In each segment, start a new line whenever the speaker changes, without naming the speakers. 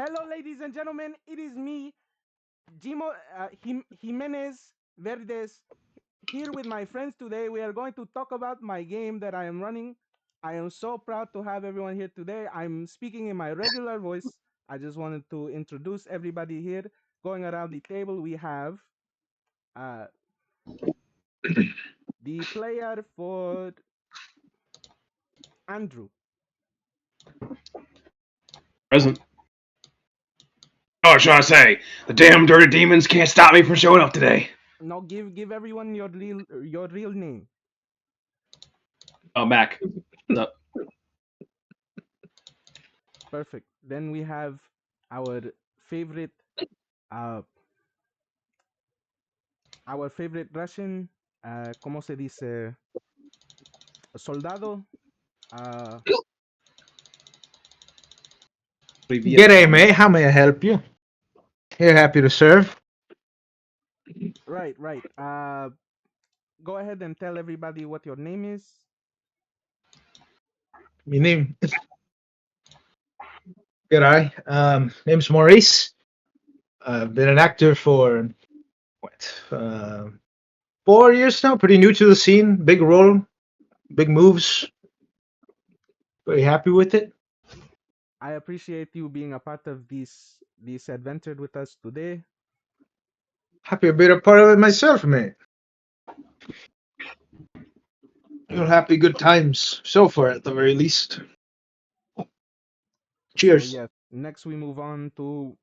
Hello, ladies and gentlemen. It is me, Jimenez Verdes, here with my friends today. We are going to talk about my game that I am running. I am so proud to have everyone here today. I'm speaking in my regular voice. I just wanted to introduce everybody here. Going around the table, we have uh, the player for Andrew.
Present. Oh, should I say, the damn dirty demons can't stop me from showing up today.
Now, give everyone your real name.
Oh, Mac. No.
Perfect. Then we have our favorite uh, Russian, ¿cómo se dice? Soldado. Uh,
Привет,
G'day,
Tommy.
mate. How may I help you? Here, happy to serve.
right, right. Go ahead and tell everybody what your name is.
My name. G'day. Name's Maurice. I've been an actor for what? 4 years now. Pretty new to the scene. Big role, big moves. Very happy with it.
I appreciate you being a part of this adventure with us today.
Happy to be a part of it myself, mate. Real happy, good times so far, at the very least.
So
Cheers.
yes, next we move on to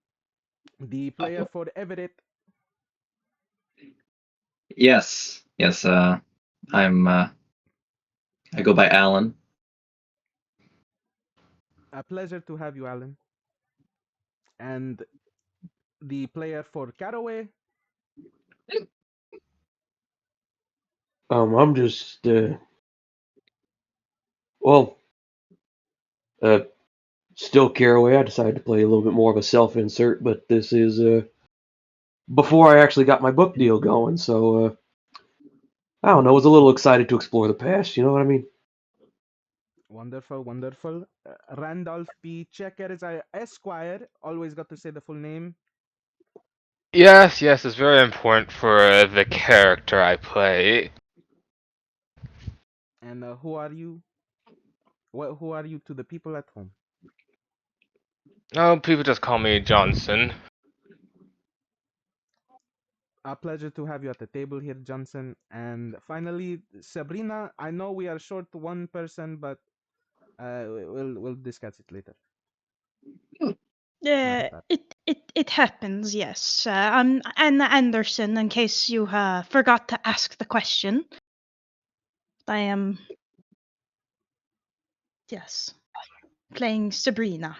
the player for Everett.
Yes, yes. I'm. I go by Alan.
A pleasure to have you, Alan. And the player for Caraway.
I'm just well, uh, still Caraway. I decided to play a little bit more of a self-insert, but this is before I actually got my book deal going. So I don't know. I was a little excited to explore the past. You know what I mean?
Wonderful, wonderful. Randolph P. Checker is a Esquire. Always got to say the full name.
Yes, yes, it's very important for the character I play.
And who are you? Who are you to the people at home?
Oh, people just call me Johnson.
A pleasure to have you at the table here, Johnson. And finally, Sabrina. I know we are short one person, but we'll discuss it later. Not bad.
It happens, yes. I'm Anna Anderson, in case you forgot to ask the question. I am, yes, playing Sabrina.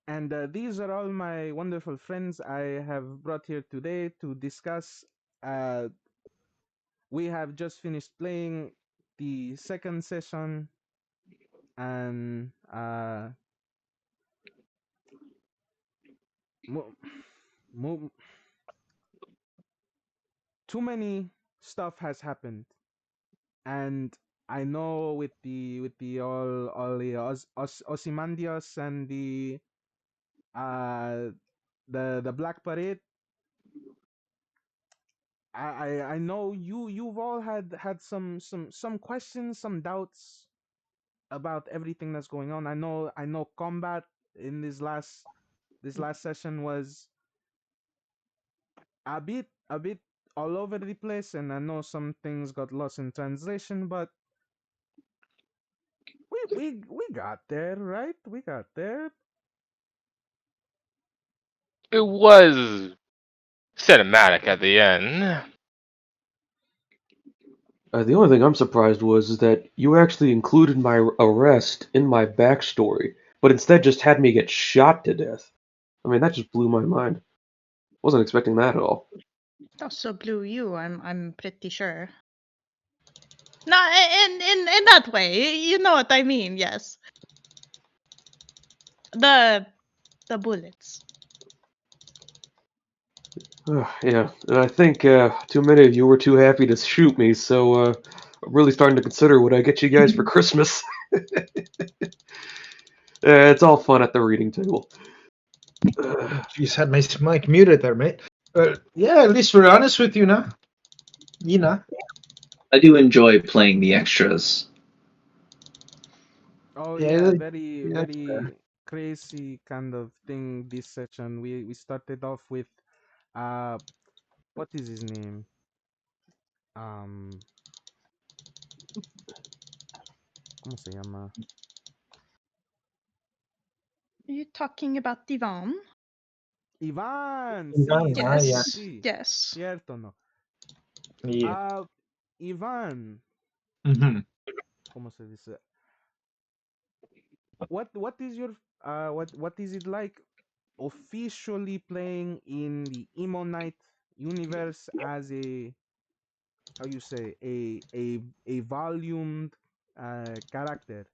And these are all my wonderful friends I have brought here today to discuss. Uh, we have just finished playing the second session, and mo- mo- too many stuff has happened, and I know with the all the Ozymandias and uh the Black Parade. I know you've all had some questions, some doubts about everything that's going on. I know combat in this last session was a bit all over the place, and I know some things got lost in translation, but we got there, right? We got there.
It was cinematic at the end.
The only thing I'm surprised was is that you actually included my arrest in my backstory, but instead just had me get shot to death. I mean, that just blew my mind. Wasn't expecting that at all.
It also blew you, I'm pretty sure. No, in that way, you know what I mean, yes. The bullets.
Yeah, and I think too many of you were too happy to shoot me, so I'm really starting to consider what I get you guys for Christmas. It's all fun at the reading table.
Jeez, had my mic muted there, mate. But yeah, at least we're honest with you now. You know.
I do enjoy playing the extras.
Oh
Yeah,
yeah, very
yeah.
very crazy kind of thing this session. We started off with uh what is his name? Um ¿Cómo se llama?
Are you talking about Divan?
Iván, sí,
Iván,
sí,
yeah.
Yes.
sí.
Yes.
Cierto, no.
Yeah.
Uh Iván,
Mm-hmm.
¿cómo se dice? What is your what is it like officially playing in the Emo Night universe as a, how you say, a volumed character?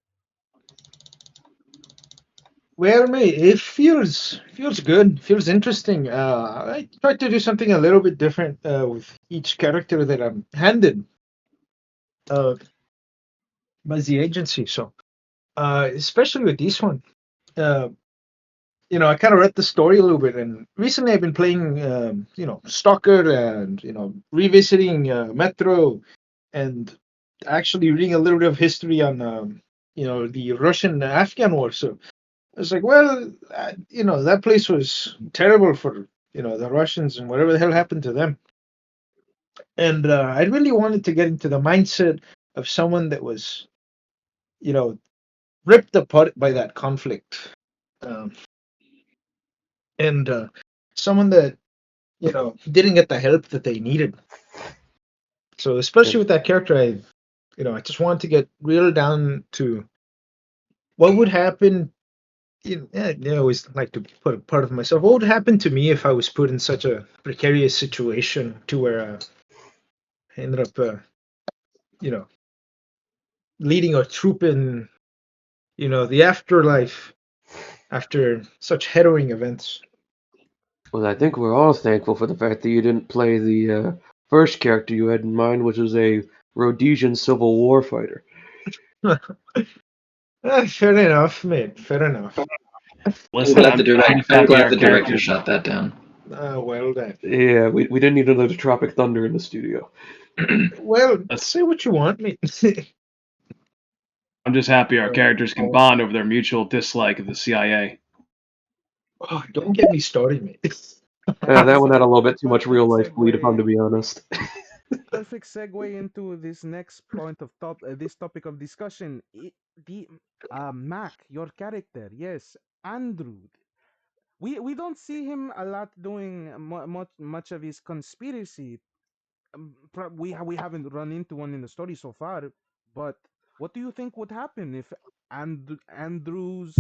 Well, mate, it feels good, feels interesting. I tried to do something a little bit different with each character that I'm handed uh, by the agency. So, especially with this one, uh, I kind of read the story a little bit, and recently I've been playing, Stalker, and revisiting Metro, and actually reading a little bit of history on, the Russian-Afghan war. So I was like, well, that place was terrible for the Russians and whatever the hell happened to them. And I really wanted to get into the mindset of someone that was, you know, ripped apart by that conflict, um, and someone that didn't get the help that they needed. So especially with that character, I just wanted to get real down to what would happen. I always like to put a part of myself. What would happen to me if I was put in such a precarious situation to where I ended up, you know, leading a troop in, the afterlife after such harrowing events.
Well, I think we're all thankful for the fact that you didn't play the first character you had in mind, which was a Rhodesian Civil War fighter.
Fair enough, mate. Fair enough.
Listen, I'm
I'm
happy
glad
our
the director
characters.
shot that down.
Well then.
Yeah, we didn't need another Tropic Thunder in the studio.
Well,
Let's,
say what you want, mate.
I'm just happy our characters can bond over their mutual dislike of the CIA.
Oh, don't get me started, mate.
That one had a
So
little bit too much real
perfect
life bleed, if I'm to
segue,
be honest.
perfect segue into this next point of this topic of discussion. The Mac, your character, yes, Andrew. We don't see him a lot doing much of his conspiracy. We haven't run into one in the story so far. But what do you think would happen if Andrew's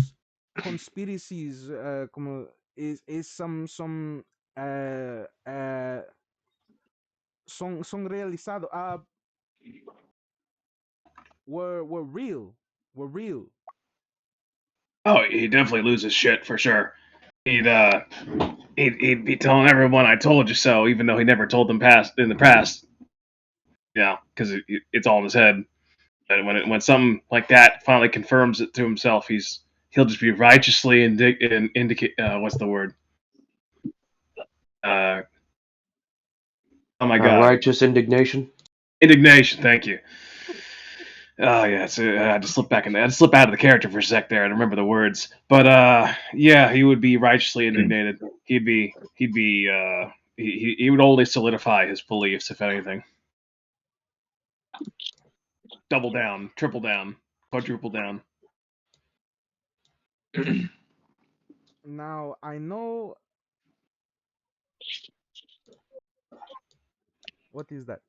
conspiracies is some uh uh son realizado, were real, were real?
Oh, he'd definitely lose his shit for sure. He'd be telling everyone I told you so, even though he never told them past in the past. Yeah, because it's all in his head. And when something like that finally confirms it to himself, he'll just be righteously indicate what's the word? Uh, oh my god,
Righteous indignation.
indignation. Thank you. Oh yeah, I had to slip back in. I had to slip out of the character for a sec there and remember the words. But yeah, he would be righteously indignated. He would only solidify his beliefs, if anything. Double down, triple down, quadruple down.
Now I know what is that.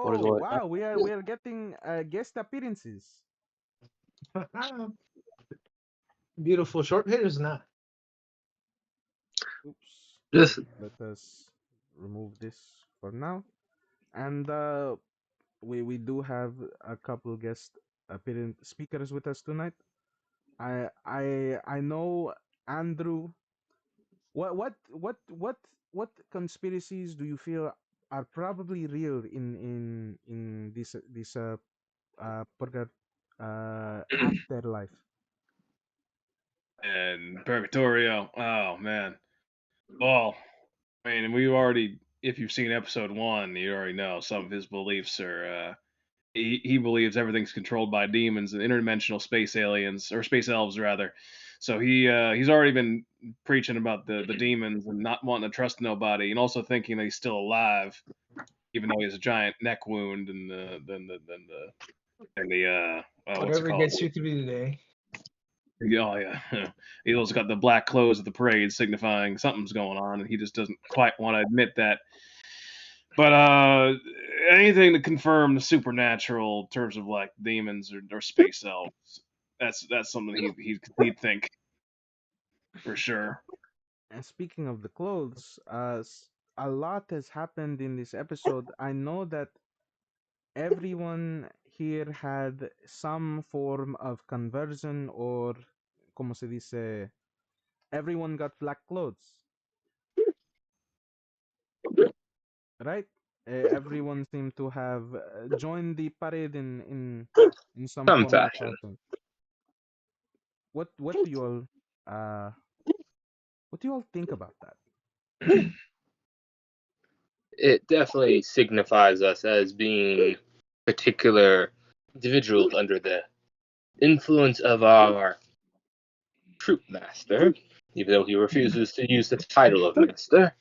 What is
Oh
what?
wow, we are getting guest appearances.
Beautiful short hairs now.
Oops.
Just
Let us remove this for now. And we do have a couple guest appearance speakers with us tonight. I know Andrew. What conspiracies do you feel are probably real in this purga, afterlife.
And Purgatorio. Oh man. Well, I mean, we already. If you've seen episode one, you already know some of his beliefs are. He believes everything's controlled by demons and interdimensional space aliens or space elves rather. So he's already been preaching about the demons and not wanting to trust nobody, and also thinking that he's still alive, even though he has a giant neck wound and what's it
Whatever
called?
gets you through the day.
Oh yeah, he also got the black clothes of the parade, signifying something's going on, and he just doesn't quite want to admit that. But anything to confirm the supernatural in terms of like demons or space elves, that's something he'd think for sure.
And speaking of the clothes, a lot has happened in this episode. I know that everyone here had some form of conversion, or como se dice, everyone got black clothes, right? Everyone seemed to have joined the parade in some
Some
form or
fashion.
fashion. What do you all uh what do you all think about that?
It definitely signifies us as being particular individuals under the influence of our troop master, even though he refuses to use the title of master.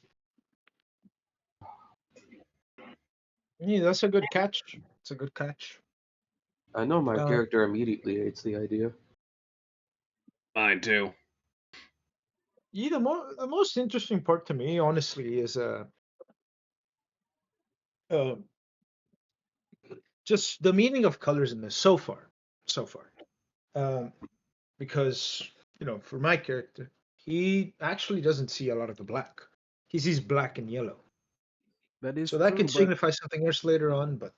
Yeah, that's a good catch. It's a good catch.
I know my
Uh,
character immediately hates the idea.
Mine too.
yeah, the most interesting part to me, honestly, is uh just the meaning of colors in this so far. So far. Um, because for my character, he actually doesn't see a lot of the black. He sees black and yellow.
That is
So that
true,
could
but
signify something else later on, but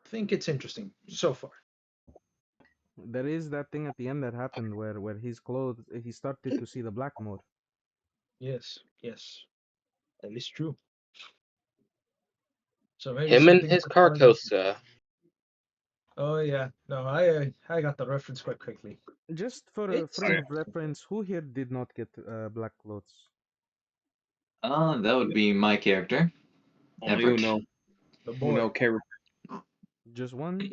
I think it's interesting so far.
there is that thing at the end that happened where his clothes he started to see the black more.
Yes, yes, that is true. So maybe
Him and
something
his
to find.
Carcosa.
Oh yeah, no, I got the reference quite quickly.
Just for a
It's
Oh,
frame
yeah.
of reference, who here did not get black clothes?
That would be my character,
Only
Everett.
the
Uno
boy.
character.
Just one?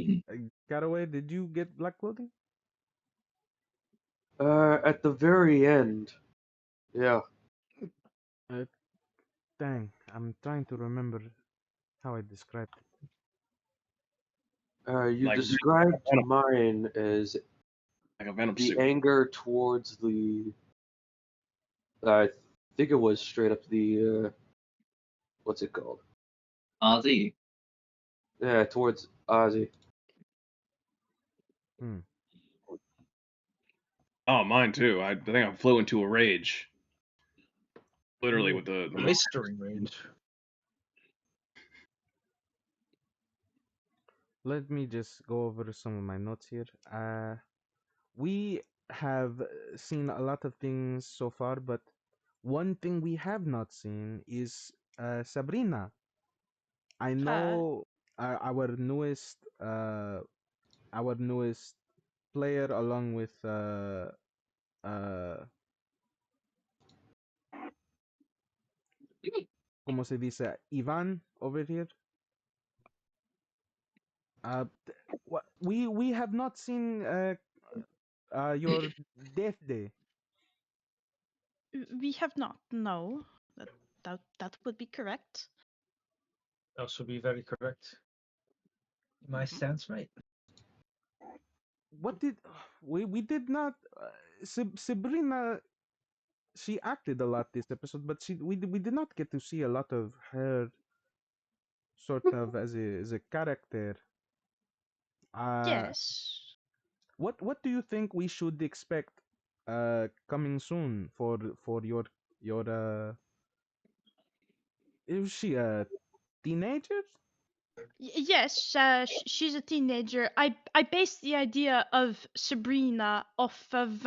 Caraway, did you get black clothing?
At the very end, yeah.
Uh, Dang, I'm trying to remember how I described it.
You
Like
described
Venom,
mine as
like a Venom
the
suit.
anger towards the. I think it was straight up the. What's it called?
Ozzy.
Yeah, towards Ozzy.
Hmm.
Oh, mine too. I think I flew into a rage, literally
Ooh,
with the
blistering range.
Let me just go over some of my notes here. We have seen a lot of things so far, but one thing we have not seen is Sabrina. I
Uh,
know our newest player, along with uh, como se dice, Ivan over here. We have not seen your death day.
we have not. No, that would be correct.
Also be very correct. My
Mhm.
stance, right?
What did we did not Sabrina, she acted a lot this episode, but we did not get to see a lot of her sort of as a character. Uh,
Yes.
what do you think we should expect coming soon for your is she a teenager?
Yes, she's a teenager. I based the idea of Sabrina off of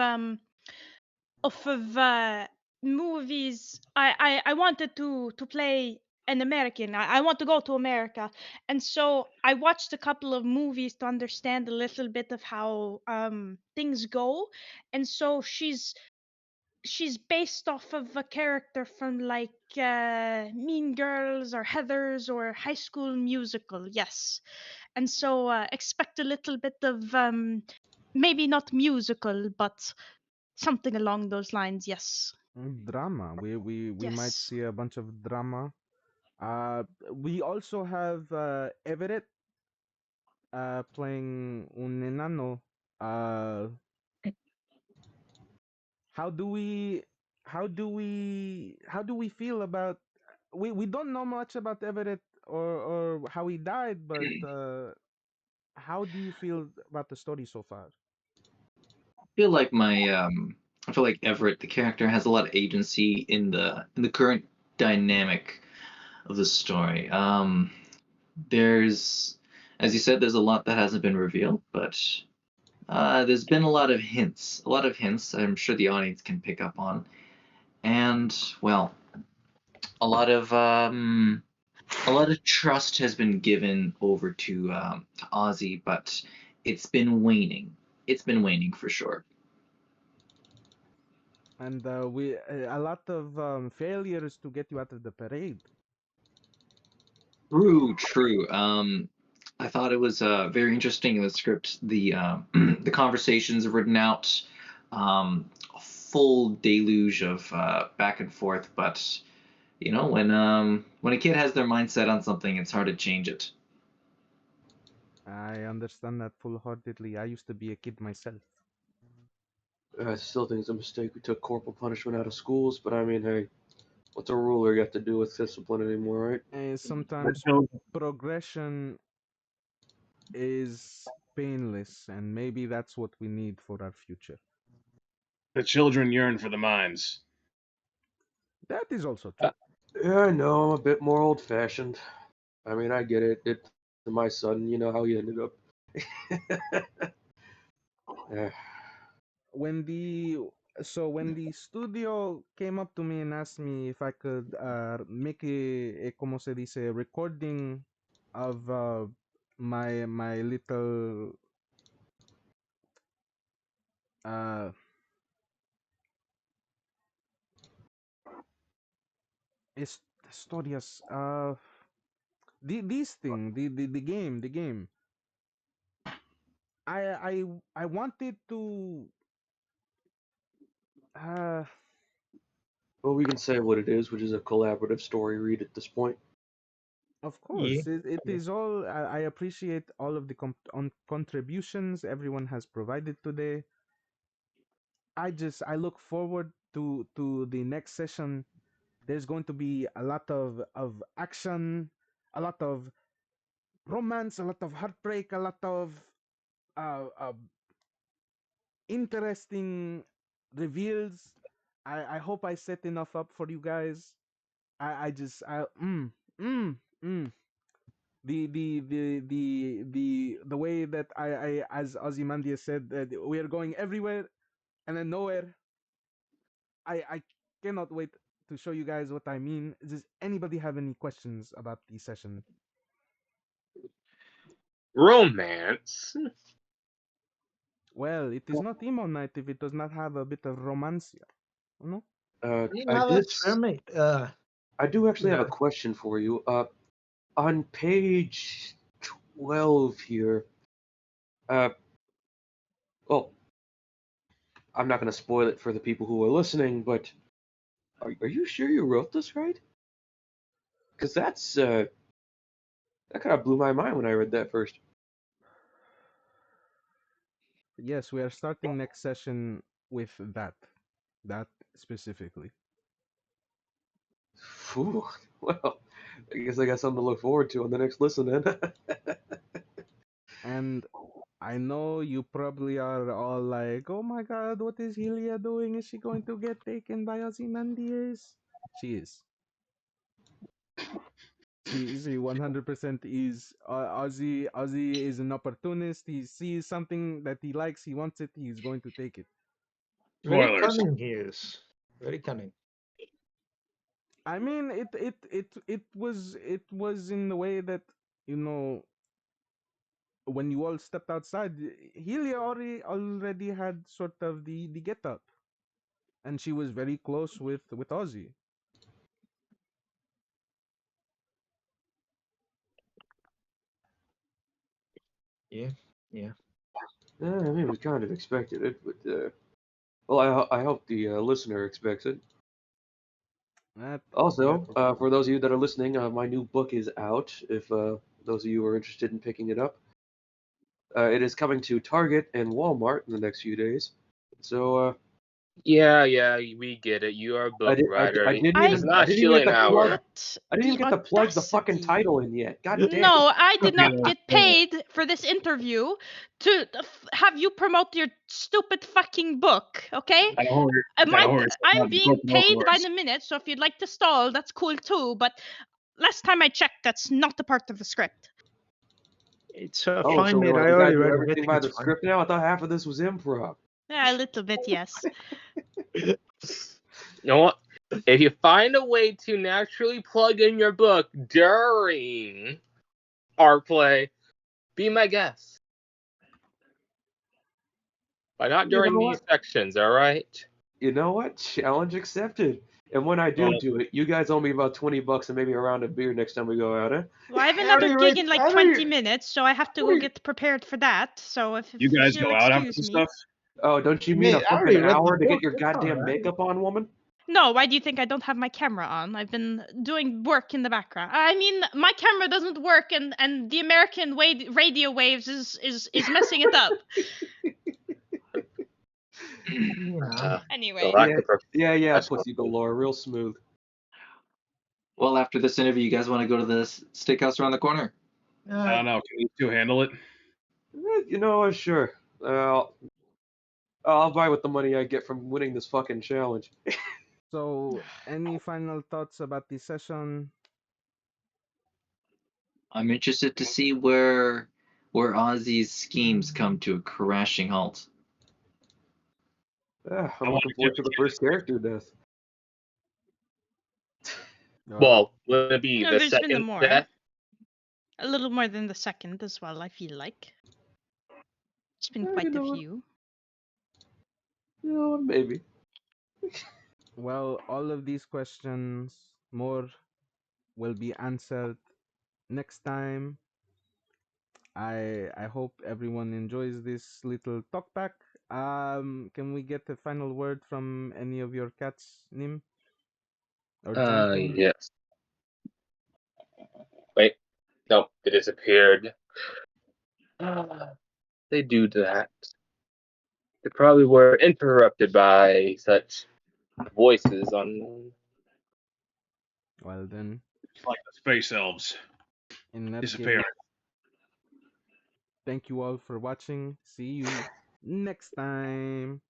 movies. I wanted to play an American. I want to go to America. And so I watched a couple of movies to understand a little bit of how things go. And so she's based off of a character from like Mean Girls or Heathers or High School Musical. Yes. And so expect a little bit of maybe not musical, but something along those lines. Yes.
Drama. We might
Yes.
see a bunch of drama. Uh, we also have Everett playing un enano. Uh, how do we how do we feel about we don't know much about Everett or how he died, but how do you feel about the story so far?
feel like I feel like Everett, the character, has a lot of agency in the current dynamic of the story. There's, as you said, there's a lot that hasn't been revealed, but there's been a lot of hints. A lot of hints. I'm sure the audience can pick up on, and well, a lot of um, a lot of trust has been given over to Ozzy, but it's been waning. It's been waning for sure.
And we a lot of failures to get you out of the parade.
True, true. I thought it was very interesting in the script. The the conversations written out, a full deluge of back and forth. But you know, when a kid has their mind set on something, it's hard to change it.
I understand that full-heartedly. I used to be a kid myself.
I still think it's a mistake we took corporal punishment out of schools, but I mean, hey, what's a ruler got to do with discipline anymore, right?
And
The
sometimes
children,
progression is painless, and maybe that's what we need for our future.
the children yearn for the mines.
That is also
Uh,
true.
Yeah, I know, I'm a bit more old fashioned. I mean, I get it. It's my son, you know how he ended up. Yeah.
When the studio came up to me and asked me if I could make a como se dice recording of my little uh historias this thing the game I wanted to uh
Well, we can say what it is, which is a collaborative story read at this point.
of
Yeah.
course it is all I appreciate all of the contributions everyone has provided today. I look forward to the next session. There's going to be a lot of action, a lot of romance, a lot of heartbreak, a lot of uh, interesting reveals. I hope I set enough up for you guys. I just I mm, mm. The way that I as Ozymandias said that we are going everywhere and then nowhere. I cannot wait to show you guys what I mean. Does anybody have any questions about the session?
Romance.
Well, it is not emo night if it does not have a bit of romance, you know?
I
Yeah,
did.
that's fair, mate.
I do actually have a
Yeah.
question for you. On page 12 here. Uh, well, I'm not going to spoil it for the people who are listening, but are you sure you wrote this right? Because that kind of blew my mind when I read that first.
Yes, we are starting next session with that specifically.
Phew. Well, I guess I got something to look forward to on the next listen then.
And I know you probably are all like, "Oh my God, what is Helia doing? Is she going to get taken by Ozymandias?" She is. She 100% is. Ozzy is an opportunist. He sees something that he likes, he wants it, he's going to take it.
Very
Spoilers.
cunning he is. Very cunning.
I mean, it was in the way that, you know, when you all stepped outside, Healy already had sort of the get up, and she was very close with Ozzy.
Yeah, yeah.
I mean, we kind of expected it, but well, I hope the listener expects it.
That
Also, for those of you that are listening, my new book is out. If those of you are interested in picking it up, it is coming to Target and Walmart in the next few days. So
Yeah, we get it. You are a book writer.
I didn't
I
It's
even
not
get
stealing
to plug.
hour.
what
I didn't even
the
get to plug the fucking
audacity.
title in yet. God damn.
No, I did not
Yeah.
get paid for this interview to have you promote your stupid fucking book, okay? I'm being paid by the minute, so if you'd like to stall, that's cool too. But last time I checked, that's not a part of the script.
It's
Oh,
fine,
so
mate. I
we gotta
already
do
read
everything
everything.
by
It's
the
fine.
script now? I thought half of this was improv.
Yeah, a little bit, yes.
You know what? If you find a way to naturally plug in your book during our play, be my guest. But not
You
during
know
these
what?
sections, alright?
You know what? Challenge accepted. And when I do
Well,
do it, you guys owe me about $20 and maybe a round of beer next time we go out, eh?
Well, I have
I
another
already
gig
read.
in
I
like
already.
20 minutes, so I have to
What
go
are you,
get prepared for that. So if
you guys
you'll
go out after
excuse
the
me.
stuff.
Oh, don't you mean a
mate? I
fucking
already read the
hour to get
book.
your
It's all
goddamn
right.
makeup on, woman?
No, why do you think I don't have my camera on? I've been doing work in the background. I mean, my camera doesn't work, and the American radio waves is messing it up.
Yeah.
The
Anyway,
lack
Yeah,
of
yeah,
professional.
pussy galore, real smooth.
Well, after this interview, you guys want to go to the steakhouse around the corner?
I don't know. Can these two handle it?
You know what? Sure. I'll buy with the money I get from winning this fucking challenge.
So, any final thoughts about the session?
I'm interested to see where Ozzy's schemes come to a crashing halt.
I'm
I want
looking
to give
forward to the first character death.
Well,
Well, will it be
no,
the
there's been
second
more.
death?
A little more than the second as well, I feel like. It's been
You
quite a
know what?
few.
You know what? Maybe.
well, all of these questions more will be answered next time. I hope everyone enjoys this little talk back. Can we get a final word from any of your cats, Nim or Jonathan?
Yes. Wait, no, it disappeared. They do that. They probably were interrupted by such voices on.
Well then,
It's like the space elves
in that
disappearing.
case, thank you all for watching. See you next time.